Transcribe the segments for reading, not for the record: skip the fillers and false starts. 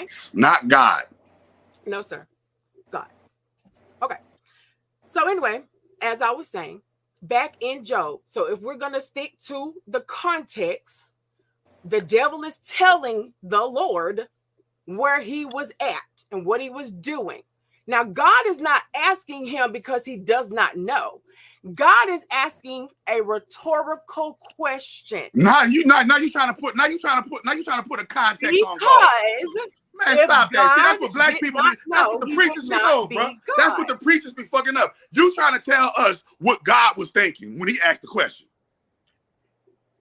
Gods, not God. No, sir. God. Okay. So anyway, as I was saying, back in Job. So if we're going to stick to the context, the devil is telling the Lord where he was at and what he was doing. Now, God is not asking him because he does not know. God is asking a rhetorical question. Now you trying to put a context on God. Because Man, stop that. See, that's what black people do. That's what the preachers know, bro. That's what the preachers be fucking up. You trying to tell us what God was thinking when he asked the question.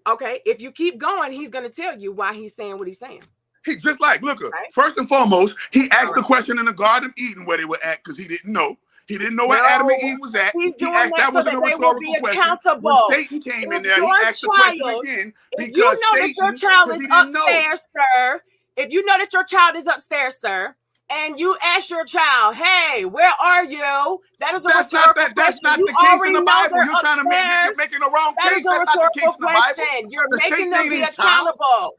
Okay, if you keep going, he's going to tell you why he's saying what he's saying. He just like, look, first and foremost, he asked the question in the Garden of Eden where they were at because he didn't know. He didn't know where Adam and Eve was at. He asked that wasn't a rhetorical question. When Satan came in there, he asked the question again because you know that your child is upstairs, sir. If you know that your child is upstairs, sir, and you ask your child, "Hey, where are you?" That is a rhetorical question. That's not the case in the Bible. You're trying to you're making the wrong case. That is a rhetorical question. You're making them be accountable.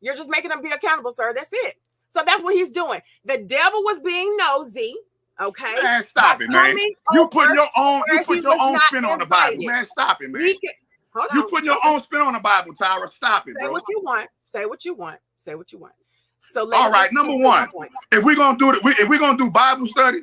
You're just making them be accountable, sir. That's it. So that's what he's doing. The devil was being nosy. Okay. Man, stop it, man. You put your own spin on the Bible. Man, stop it, man. You put your own spin on the Bible, Tyra. Stop it, bro. Say what you want. Say what you want. Say what you want. So all right, number one, if we're gonna do it, if we're gonna do Bible study,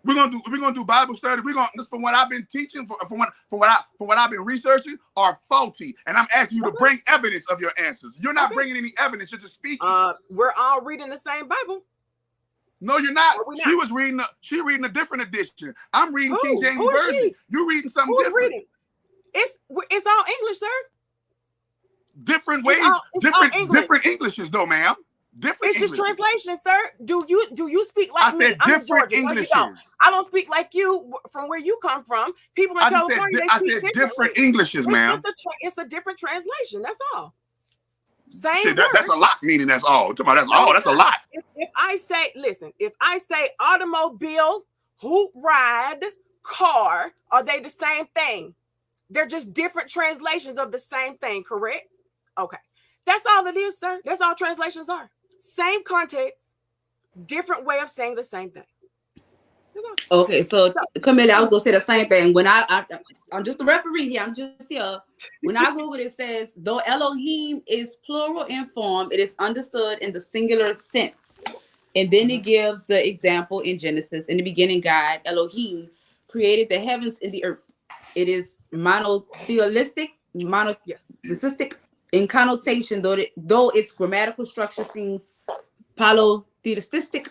we're gonna do Bible study. We're gonna just from what I've been teaching, from what I've been researching, are faulty. And I'm asking you to bring evidence of your answers. You're not bringing any evidence. You're just speaking. We're all reading the same Bible. No, you're not. She reading a different edition. I'm reading King James Version. You're reading something different. Reading? It's all English, sir. Different ways, different Englishes, though, ma'am. Different. It's just translation, sir. Do you speak like me? I said different Englishes. I don't speak like you from where you come from. People in California, I said different Englishes, ma'am. It's a different translation. That's all. Same word. That's a lot, meaning that's all. That's all. That's a lot. If I say automobile, hoop ride, car, are they the same thing? They're just different translations of the same thing, correct? Okay. That's all it is, sir. That's all translations are. Same context, different way of saying the same thing. Okay, so Camilla, I was gonna say the same thing. When I'm just a referee here. I'm just here. When I Google it says, though Elohim is plural in form, it is understood in the singular sense. And then it gives the example in Genesis. In the beginning, God, Elohim, created the heavens and the earth. It is monotheistic in connotation, though its grammatical structure seems polytheistic.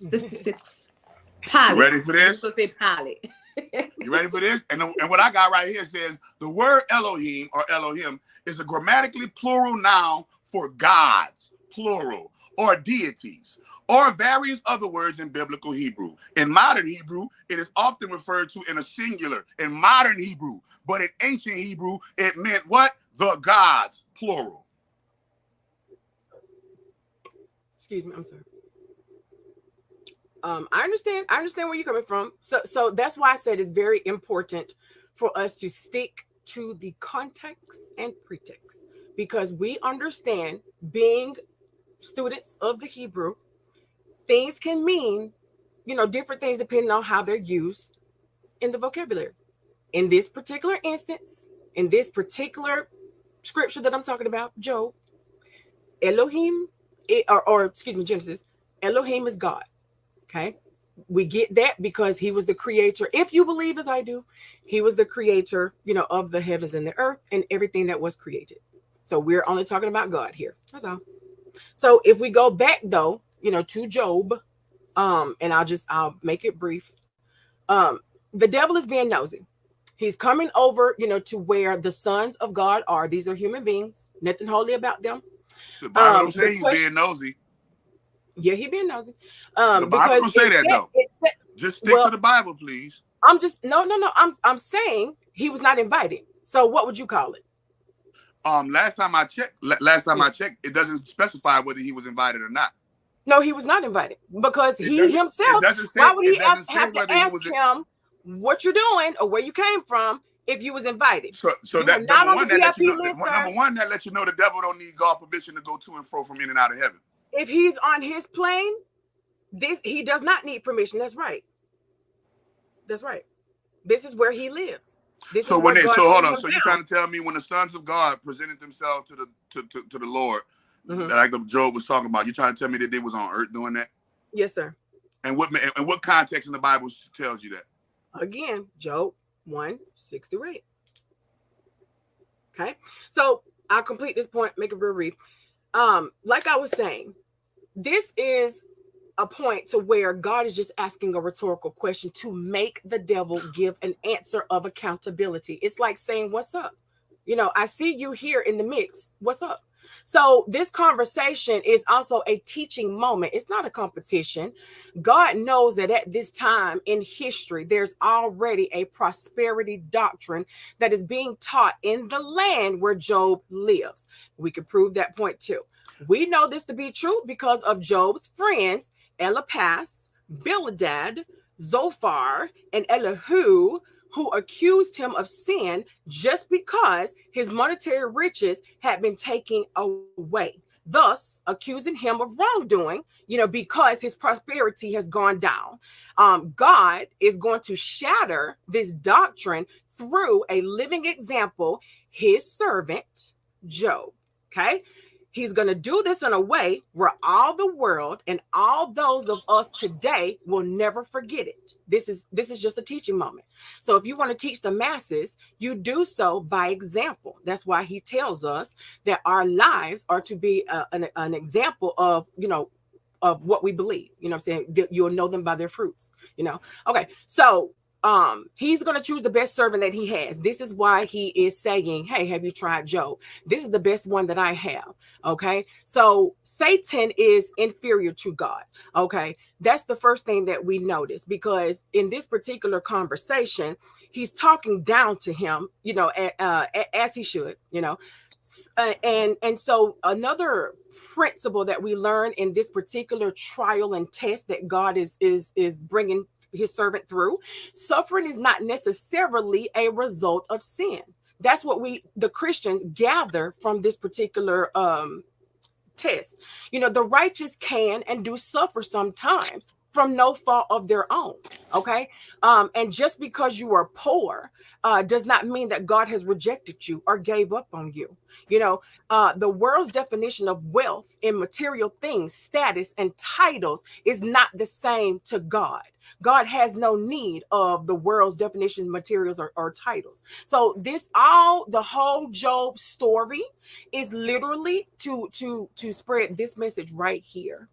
You ready for this? You ready for this? And what I got right here says the word Elohim or Elohim is a grammatically plural noun for gods, plural, or deities, or various other words in biblical Hebrew. In modern Hebrew, it is often referred to in a singular in modern Hebrew, but in ancient Hebrew, it meant what? The gods, plural. Excuse me, I'm sorry. I understand where you're coming from. So that's why I said it's very important for us to stick to the context and pretext, because we understand, being students of the Hebrew, things can mean, different things depending on how they're used in the vocabulary. In this particular instance, in this particular scripture that I'm talking about, Job, Elohim, Genesis, Elohim is God. Okay, we get that because he was the creator. If you believe as I do, he was the creator, of the heavens and the earth and everything that was created. So we're only talking about God here. That's all. So if we go back though, to Job, and I'll make it brief. The devil is being nosy. He's coming over, to where the sons of God are. These are human beings. Nothing holy about them. The Bible don't say he's being nosy. Yeah, he being nosy. The Bible don't say that though. Just stick to the Bible, please. I'm just no. I'm saying he was not invited. So what would you call it? Last time I checked, it doesn't specify whether he was invited or not. No, he was not invited because he himself. Why would he have to ask him what you're doing or where you came from if you was invited? So that number one, that lets you know the devil don't need God's permission to go to and fro from in and out of heaven. If he's on his plane, he does not need permission. That's right. That's right. This is where he lives. This so is where God hold on. So down. you're trying to tell me when the sons of God presented themselves to the Lord, like the Job was talking about, you're trying to tell me that they was on earth doing that? Yes, sir. And what context in the Bible tells you that? Again, Job 1:6-8. Okay, so I'll complete this point, make it real brief. Like I was saying, this is a point to where God is just asking a rhetorical question to make the devil give an answer of accountability. It's like saying, what's up? You know, I see you here in the mix. What's up? So this conversation is also a teaching moment. It's not a competition. God knows that at this time in history, there's already a prosperity doctrine that is being taught in the land where Job lives. We can prove that point too. We know this to be true because of Job's friends, Eliphaz, Bildad, Zophar, and Elihu, who accused him of sin just because his monetary riches had been taken away, thus accusing him of wrongdoing, because his prosperity has gone down. God is going to shatter this doctrine through a living example, his servant, Job. Okay. He's going to do this in a way where all the world and all those of us today will never forget it. This is just a teaching moment. So if you want to teach the masses, you do so by example. That's why he tells us that our lives are to be an example of, of what we believe. You know what I'm saying? You'll know them by their fruits, Okay. So he's going to choose the best servant that he has. This is why he is saying, hey, have you tried Job? This is the best one that I have. Okay. So Satan is inferior to God. Okay. That's the first thing that we notice, because in this particular conversation, he's talking down to him, as he should, and so another principle that we learn in this particular trial and test that God is bringing his servant through, suffering is not necessarily a result of sin. That's what the Christians gather from this particular test. The righteous can and do suffer sometimes from no fault of their own. Okay. And just because you are poor does not mean that God has rejected you or gave up on you. The world's definition of wealth in material things, status, and titles is not the same to God. God has no need of the world's definition, materials, or titles. So the whole Job story is literally to spread this message right here.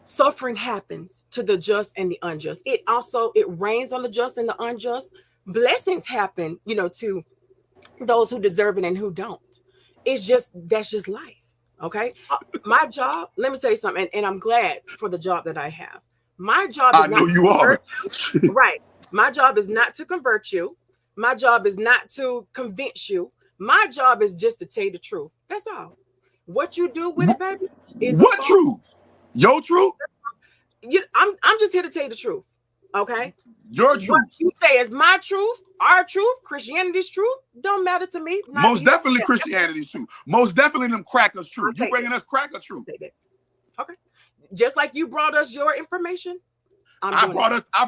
Suffering happens to the just and the unjust. It rains on the just and the unjust. Blessings happen, to those who deserve it and who don't. That's just life. Okay. My job, let me tell you something, and I'm glad for the job that I have. My job is not to convert you. Right. My job is not to convert you. My job is not to convince you. My job is just to tell you the truth. That's all. What you do with it, baby, is what truth? Your truth? I'm just here to tell you the truth. Okay. Your truth. What you say is my truth, our truth, Christianity's truth, don't matter to me. Most definitely Christianity's truth. Most definitely them crackers' truth. You bringing us cracker truth. Okay. Just like you brought us your information. I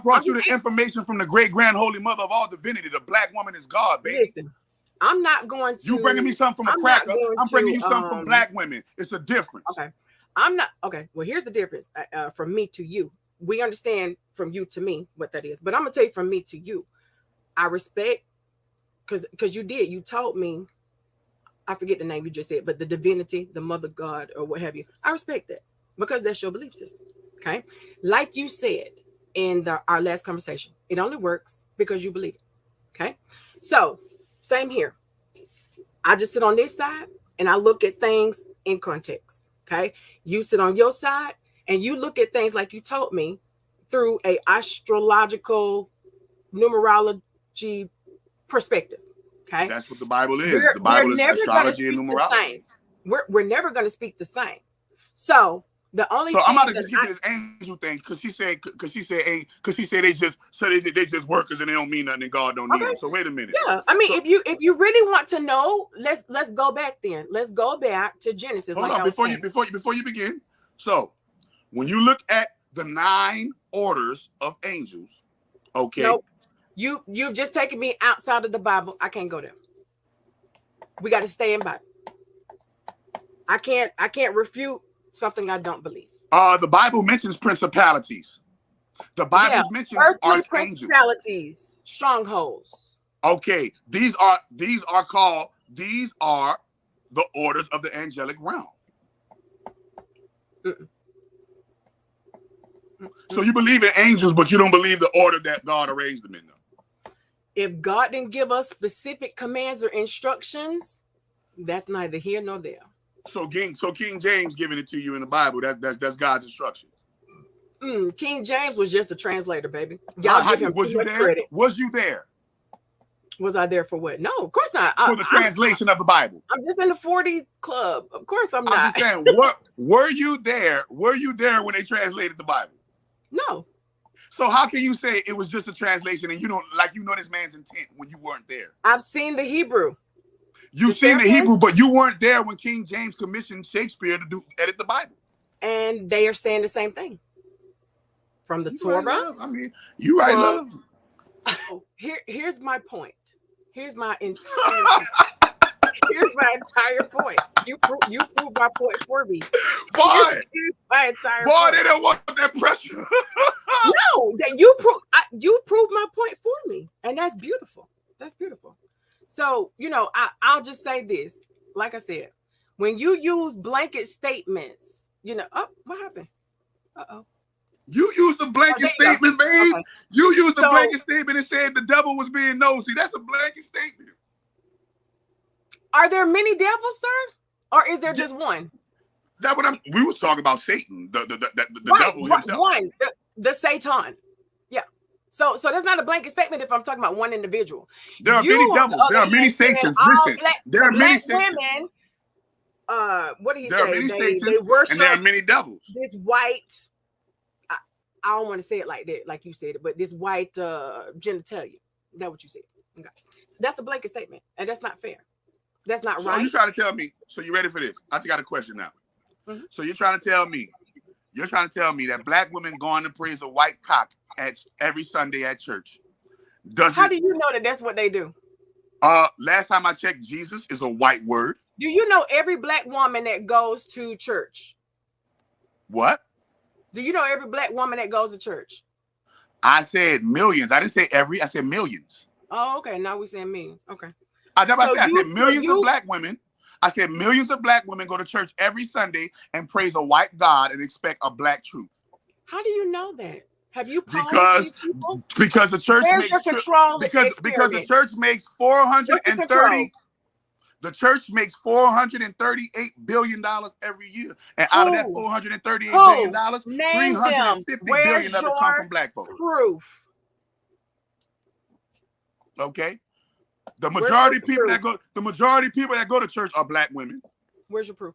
brought you the information from the great grand holy mother of all divinity. The black woman is God, baby. Listen, I'm not going to. You bringing me something from a cracker. I'm bringing you something from black women. It's a difference. Okay. I'm not. Okay. Well, here's the difference from me to you. We understand from you to me what that is. But I'm going to tell you from me to you. I respect, because you told me, I forget the name you just said, but the divinity, the mother God, or what have you. I respect that because that's your belief system. Okay. Like you said in our last conversation, it only works because you believe it. Okay. So same here. I just sit on this side and I look at things in context. Okay. You sit on your side and you look at things like you told me through a astrological numerology perspective. Okay. That's what the Bible is. The Bible is astrology and numerology. We're never going to speak the same. So The only so thing I'm about to just get to this angel thing because she said they just workers and they don't mean nothing and God don't need them. So wait a minute. Yeah, I mean, if you really want to know, let's go back then. Let's go back to Genesis. Hold on, before you begin. So when you look at the 9 orders of angels, okay. Nope. You've just taken me outside of the Bible. I can't go there. We got to stay in Bible. I can't refute something I don't believe. The Bible mentions principalities. The Bible mentions archangels. Principalities, strongholds. Okay, these are the orders of the angelic realm. So you believe in angels, but you don't believe the order that God arranged them in them. If God didn't give us specific commands or instructions, that's neither here nor there. So King James giving it to you in the Bible, that's God's instruction. King James was just a translator, baby. Y'all give him too much credit. Was you there? Was I there for what? No, of course not. For the translation of the Bible. I'm just in the 40 club. Of course I'm not. I'm just saying, were you there? Were you there when they translated the Bible? No. So how can you say it was just a translation and you don't this man's intent when you weren't there? I've seen the Hebrew. You've seen the Hebrew, but you weren't there when King James commissioned Shakespeare to edit the Bible. And they are saying the same thing. From the Torah. Right, I mean, you right, love. Here's my point. Here's my entire point. You proved my point for me. Boy, here's my entire boy, point. They don't want that pressure. No, that you proved my point for me, and that's beautiful. That's beautiful. So I'll just say this. Like I said, when you use blanket statements, oh, what happened? Uh-oh. You used the blanket statement, babe. Okay. You used the blanket statement and said the devil was being nosy. That's a blanket statement. Are there many devils, sir? Or is there just one? That's what we was talking about Satan, the devil himself. One, the Satan. Yeah. So that's not a blanket statement if I'm talking about one individual. There are many devils. There are many Satans. Listen, there are many women. What did he say? There are many Satans, they worship and there are many devils. This white. I don't want to say it like that, like you said it, but this white genitalia. Is that what you said? Okay. So that's a blanket statement, and that's not fair. That's not right. You trying to tell me? So you ready for this? I just got a question now. Mm-hmm. So you're trying to tell me that black women going to praise a white cock every Sunday at church? How do you know that that's what they do? Last time I checked, Jesus is a white word. Do you know every black woman that goes to church? What? Do you know every black woman that goes to church? I said millions. I didn't say every. I said millions. Oh, okay. Now we're saying millions. Okay. I said millions of black women. I said millions of black women go to church every Sunday and praise a white God and expect a black truth. How do you know that? Have you because the church makes because the church makes 430. The church makes $438 billion every year. And out of that $438 billion, $350 billion of it come from black folks. Proof. Okay. The majority of people that go to church are black women. Where's your proof?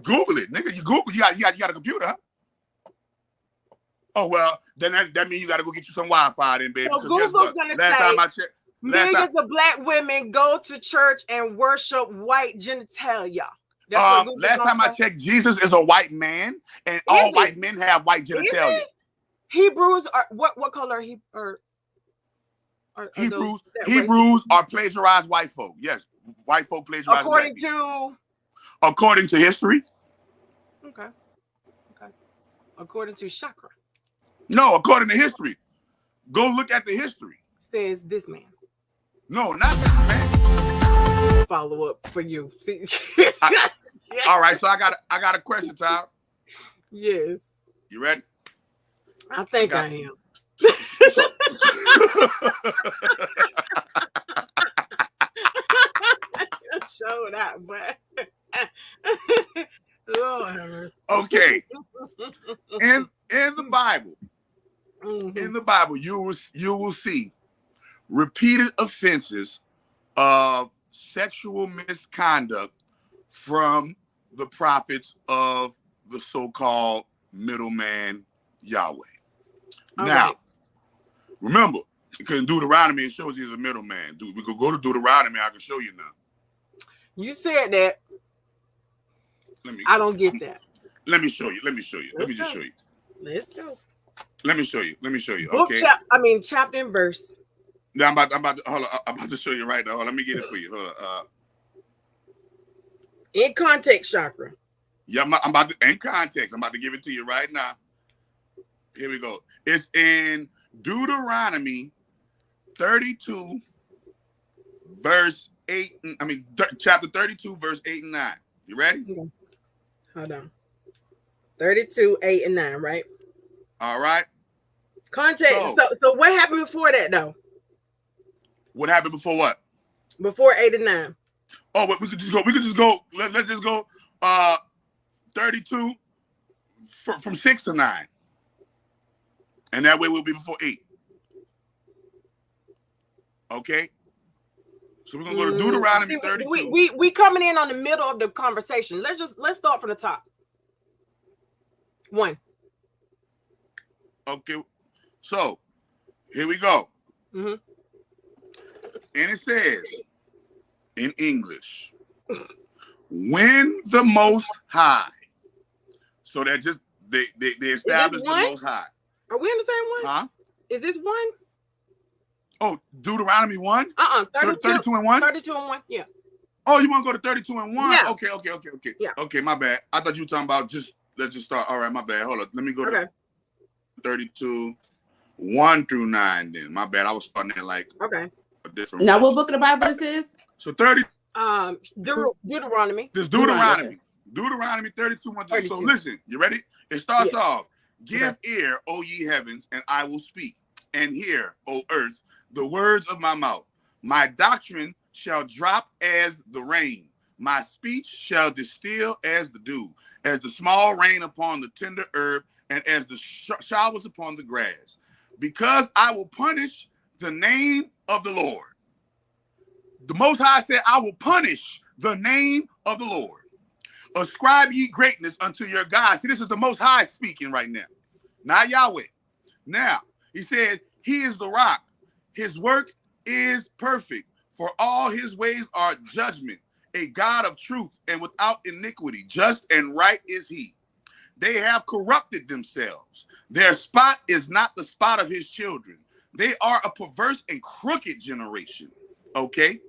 Google it, nigga. You got a computer, huh? Oh well, then that means you got to go get you some Wi-Fi, then, baby. So Google's gonna say millions of black women go to church and worship white genitalia. Last time I checked, Jesus is a white man, and all white men have white genitalia. Hebrews are what color Hebrews are plagiarized white folk. Yes, white folk plagiarized. According to history. Okay. According to chakra. No, according to history. Go look at the history. Says this man. No, not this man. Follow up for you. See. All right, so I got a question, Tyler. Yes. You ready? I think I am. Show that, but Lord. Okay. In the Bible, in the Bible, you will see repeated offenses of sexual misconduct from the prophets of the so-called middleman Yahweh. All now, right. remember, because in Deuteronomy, it shows he's a middleman. We could go to Deuteronomy. I can show you now. You said that. I don't get that. Let me show you. Let me show you. Let me just show you. Let's go. Let me show you. Let me show you. Book, okay. Chapter and verse. Now I'm about to show you right now. Hold on, let me get it for you. Hold on. In context, chakra. Yeah, I'm about to, in context. I'm about to give it to you right now. Here we go. It's in Deuteronomy 32, verse 8. Chapter 32, verse 8 and 9. You ready? Hold on. 32, 8, and 9, right? All right. Context. So what happened before that, though? What happened before what? Before 8 and 9. Oh, but we could just go. Let's just go 32 from 6 to 9. And that way we'll be before 8. Okay? So we're gonna go to Deuteronomy 32. We coming in on the middle of the conversation. Let's start from the top. 1. Okay. So here we go. Mm-hmm. And it says in English, when the Most High. So that just they established the Most High. Are we in the same one? Huh? Is this 1? Oh, Deuteronomy 1? 32 and 1? 32 and 1, yeah. Oh, you want to go to 32 and 1? Yeah. Okay. Yeah. Okay, my bad. I thought you were talking about let's just start. All right, my bad. Hold on. Let me go to 32, 1 through 9 then. My bad. I was starting at like a different. Now, what book of the Bible this is? So 30. Deuteronomy. This Deuteronomy. Deuteronomy 32, 1 through 32. So listen, you ready? It starts off. Give ear, O ye heavens, and I will speak. And hear, O earth, the words of my mouth. My doctrine shall drop as the rain. My speech shall distill as the dew, as the small rain upon the tender herb, and as the showers upon the grass. Because I will punish the name of the Lord. The Most High said, I will punish the name of the Lord. Ascribe ye greatness unto your God. See, this is the Most High speaking right now, not Yahweh. Now, he said, he is the rock. His work is perfect, for all his ways are judgment, a God of truth and without iniquity. Just and right is he. They have corrupted themselves. Their spot is not the spot of his children. They are a perverse and crooked generation. Okay,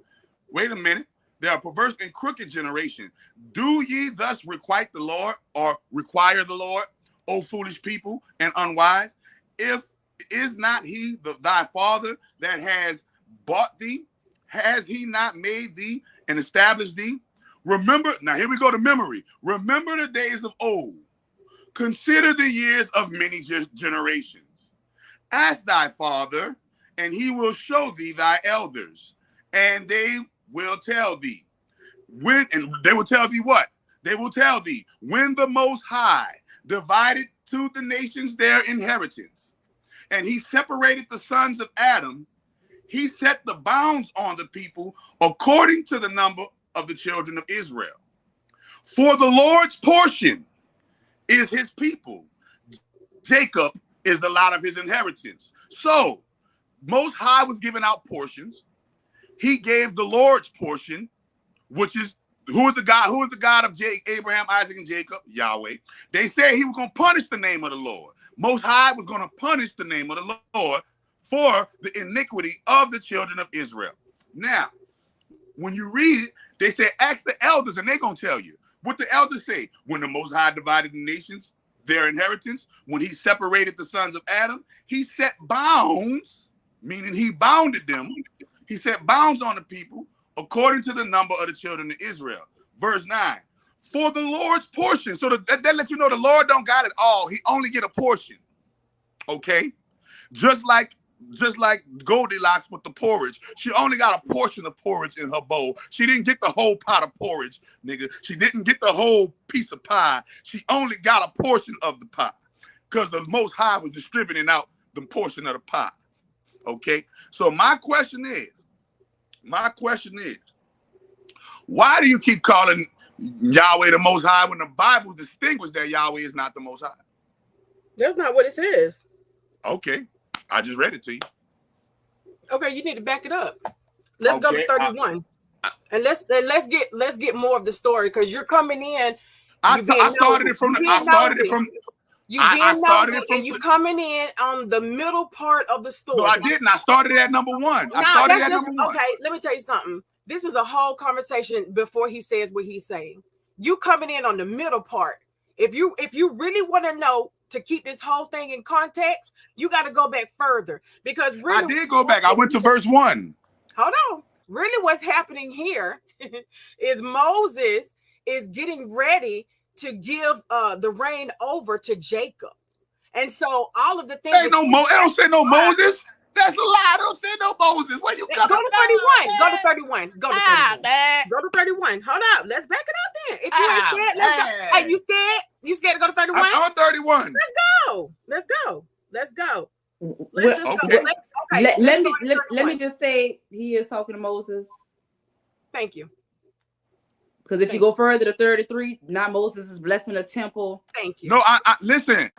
wait a minute. They are a perverse and crooked generation. Do ye thus requite the Lord, or require the Lord, O foolish people and unwise? If is not he thy father that has bought thee? Has he not made thee and established thee? Remember, now here we go to memory. Remember the days of old. Consider the years of many generations. Ask thy father, and he will show thee thy elders, and they will tell thee. And they will tell thee what? They will tell thee when the Most High divided to the nations their inheritance, and he separated the sons of Adam, he set the bounds on the people according to the number of the children of Israel. For the Lord's portion is his people. Jacob is the lot of his inheritance. So, Most High was giving out portions. He gave the Lord's portion, which is, who is the God of Abraham, Isaac, and Jacob? Yahweh. They said he was going to punish the name of the Lord. Most High was going to punish the name of the Lord for the iniquity of the children of Israel. Now, when you read it, they say, ask the elders, and they're going to tell you. What the elders say, when the Most High divided the nations, their inheritance, when he separated the sons of Adam, he set bounds, meaning he bounded them. He set bounds on the people according to the number of the children of Israel. Verse 9, for the Lord's portion. So that lets you know the Lord don't got it all. He only get a portion. Okay? Just like Goldilocks with the porridge. She only got a portion of porridge in her bowl. She didn't get the whole pot of porridge, nigga. She didn't get the whole piece of pie. She only got a portion of the pie because the Most High was distributing out the portion of the pie. Okay? So my question is, why do you keep calling Yahweh the Most High, when the Bible distinguishes that Yahweh is not the Most High. That's not what it says. Okay, I just read it to you. Okay, you need to back it up. Let's go to 31, and let's get more of the story, because you're coming in. I started it from. You coming in on the middle part of the story. No, I didn't. I started at number 1. I started at number 1. Okay, let me tell you something. This is a whole conversation before he says what he's saying. You coming in on the middle part. If you really want to know, to keep this whole thing in context, you got to go back further, because really, I did go back. I went to verse 1. Hold on. Really, what's happening here is Moses is getting ready to give the reign over to Jacob, and so all of the things. Ain't no I don't say no Moses. That's a lie. I don't say no Moses. Where you coming? Go to 31. Go to 31. Go to 31. Go to 31. Hold up. Let's back it up then. If you ain't scared, let's go. Hey, you scared? You scared to go to 31? I'm on 31. Let's go. Let's go. Let's go. Let's just okay. go. Okay. Let me just say, he is talking to Moses. Thank you. Because if you go further to 33, now Moses is blessing the temple. Thank you. No, I listen.